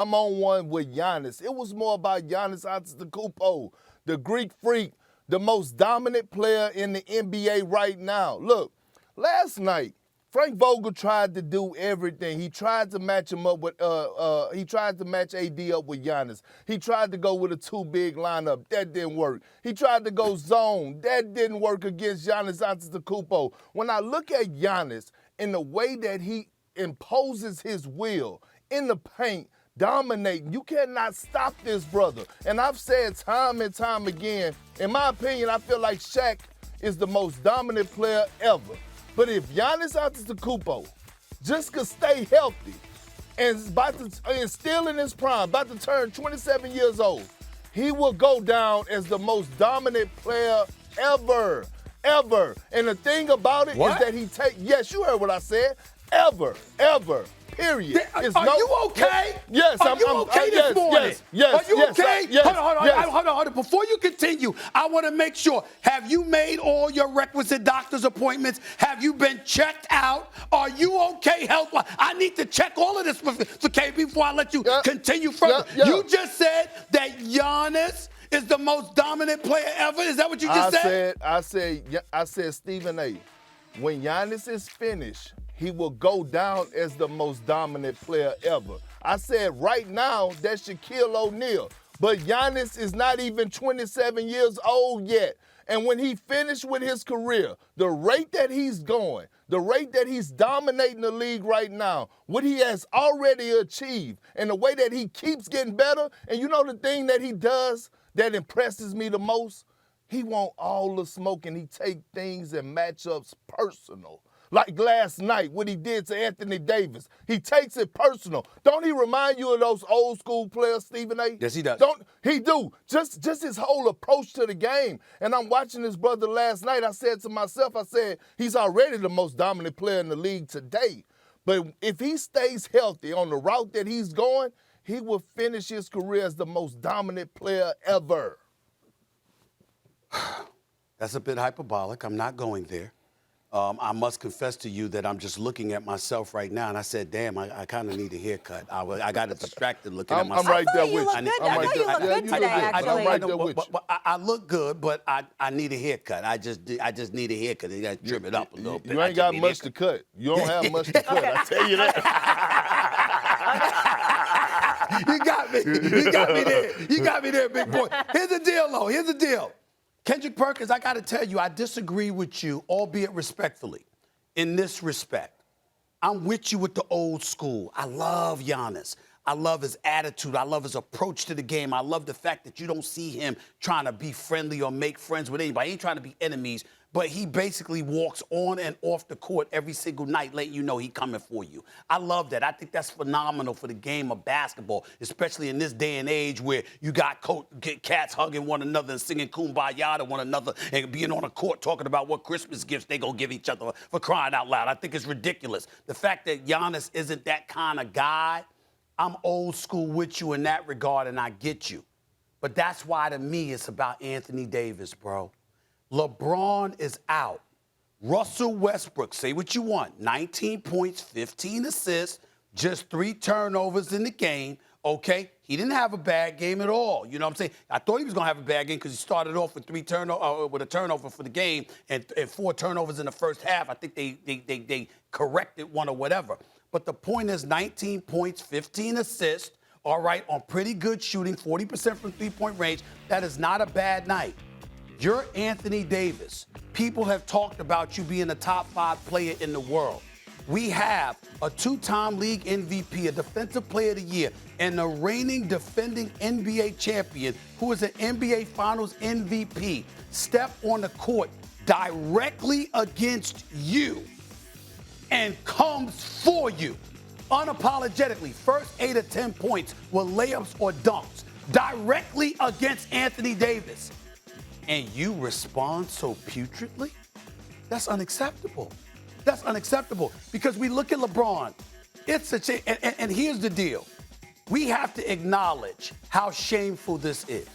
I'm on one with Giannis. It was more about Giannis Antetokounmpo, the Greek freak, the most dominant player in the NBA right now. Look, last night, Frank Vogel tried to do everything. He tried to match him up with, he tried to match AD up with Giannis. He tried to go with a two-big lineup. That didn't work. He tried to go zone. That didn't work against Giannis Antetokounmpo. When I look at Giannis and the way that he imposes his will in the paint, dominating, you cannot stop this brother. And I've said time and time again, in my opinion, I feel like Shaq is the most dominant player ever. But if Giannis Antetokounmpo just could stay healthy and still in his prime, about to turn 27 years old, he will go down as the most dominant player ever. And the thing about it is that yes, you heard what I said, ever. Period. Are you okay? Yes, Are you okay this morning? Yes. Are you okay? Yes, hold on. Before you continue, I want to make sure, have you made all your requisite doctor's appointments? Have you been checked out? Are you okay health-wise? I need to check all of this for KB before I let you continue further. You just said that Giannis is the most dominant player ever. Is that what you just said? I said, Stephen A., when Giannis is finished, he will go down as the most dominant player ever. I said right now, that's Shaquille O'Neal. But Giannis is not even 27 years old yet. And when he finished with his career, the rate that he's going, the rate that he's dominating the league right now, what he has already achieved, and the way that he keeps getting better, and you know the thing that he does that impresses me the most? He want all the smoke, and he take things and matchups personal. Like last night, what he did to Anthony Davis. He takes it personal. Don't he remind you of those old school players, Stephen A? Yes, he does. Don't he do? Just his whole approach to the game. And I'm watching this brother last night. I said to myself, he's already the most dominant player in the league today. But if he stays healthy on the route that he's going, he will finish his career as the most dominant player ever. That's a bit hyperbolic. I'm not going there. I must confess to you that I'm just looking at myself right now, and I said, damn, I kind of need a haircut. I got distracted looking at myself. I'm right there with you. I know you look good today, actually. I'm right there with you. But I look good, but I need a haircut. I just need a haircut. You got to trim it up a little bit. You ain't got much to cut. You don't have much to cut, I tell you that. You got me there. You got me there, big boy. Here's the deal, though. Here's the deal. Kendrick Perkins, I got to tell you, I disagree with you, albeit respectfully, in this respect. I'm with you with the old school. I love Giannis. I love his attitude. I love his approach to the game. I love the fact that you don't see him trying to be friendly or make friends with anybody. He ain't trying to be enemies, but he basically walks on and off the court every single night, letting you know he coming for you. I love that. I think that's phenomenal for the game of basketball, especially in this day and age where you got cats hugging one another and singing Kumbaya to one another and being on a court talking about what Christmas gifts they gonna give each other, for crying out loud. I think it's ridiculous. The fact that Giannis isn't that kind of guy, I'm old school with you in that regard, and I get you. But that's why, to me, it's about Anthony Davis, bro. LeBron is out. Russell Westbrook, say what you want, 19 points, 15 assists, just 3 turnovers in the game, okay? He didn't have a bad game at all, you know what I'm saying? I thought he was going to have a bad game because he started off with with a turnover for the game and 4 turnovers in the first half. I think they corrected one or whatever. But the point is 19 points, 15 assists, all right, on pretty good shooting, 40% from three-point range. That is not a bad night. You're Anthony Davis. People have talked about you being a top 5 player in the world. We have a 2-time league MVP, a defensive player of the year, and the reigning defending NBA champion, who is an NBA Finals MVP, step on the court directly against you and comes for you unapologetically. First 8 or 10 points were layups or dunks directly against Anthony Davis. And you respond so putridly? That's unacceptable. That's unacceptable because we look at LeBron. It's and here's the deal. We have to acknowledge how shameful this is.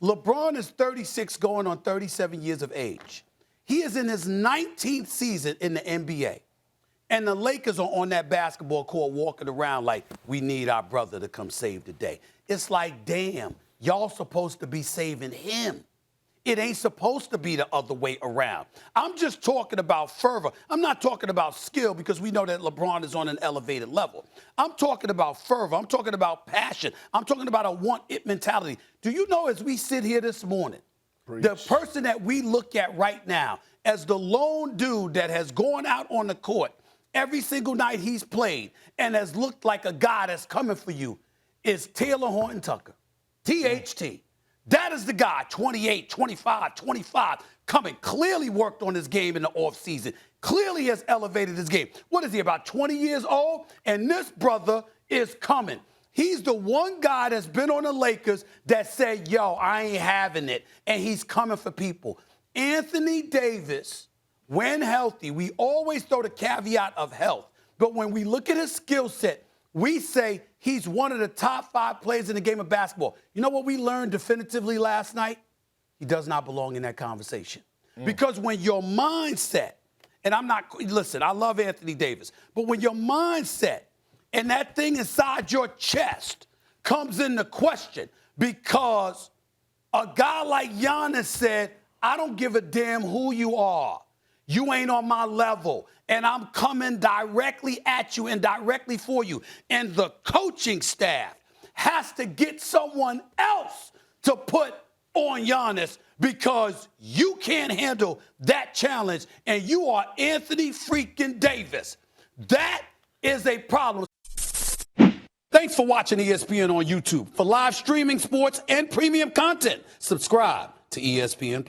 LeBron is 36 going on 37 years of age. He is in his 19th season in the NBA. And the Lakers are on that basketball court walking around like, we need our brother to come save the day. It's like, damn, y'all supposed to be saving him. It ain't supposed to be the other way around. I'm just talking about fervor. I'm not talking about skill because we know that LeBron is on an elevated level. I'm talking about fervor. I'm talking about passion. I'm talking about a want-it mentality. Do you know, as we sit here this morning, the person that we look at right now as the lone dude that has gone out on the court every single night he's played and has looked like a guy that's coming for you is Taylor Horton Tucker, THT. That is the guy, 28, 25, 25, coming, clearly worked on his game in the offseason, clearly has elevated his game. What is he, about 20 years old? And this brother is coming. He's the one guy that's been on the Lakers that said, yo, I ain't having it, and he's coming for people. Anthony Davis, when healthy, we always throw the caveat of health, but when we look at his skill set, we say he's one of the top 5 players in the game of basketball. You know what we learned definitively last night? He does not belong in that conversation. Because when your mindset, and listen, I love Anthony Davis, but when your mindset and that thing inside your chest comes into question because a guy like Giannis said, I don't give a damn who you are. You ain't on my level, and I'm coming directly at you and directly for you. And the coaching staff has to get someone else to put on Giannis because you can't handle that challenge, and you are Anthony freaking Davis. That is a problem. Thanks for watching ESPN on YouTube. For live streaming sports and premium content, subscribe to ESPN+.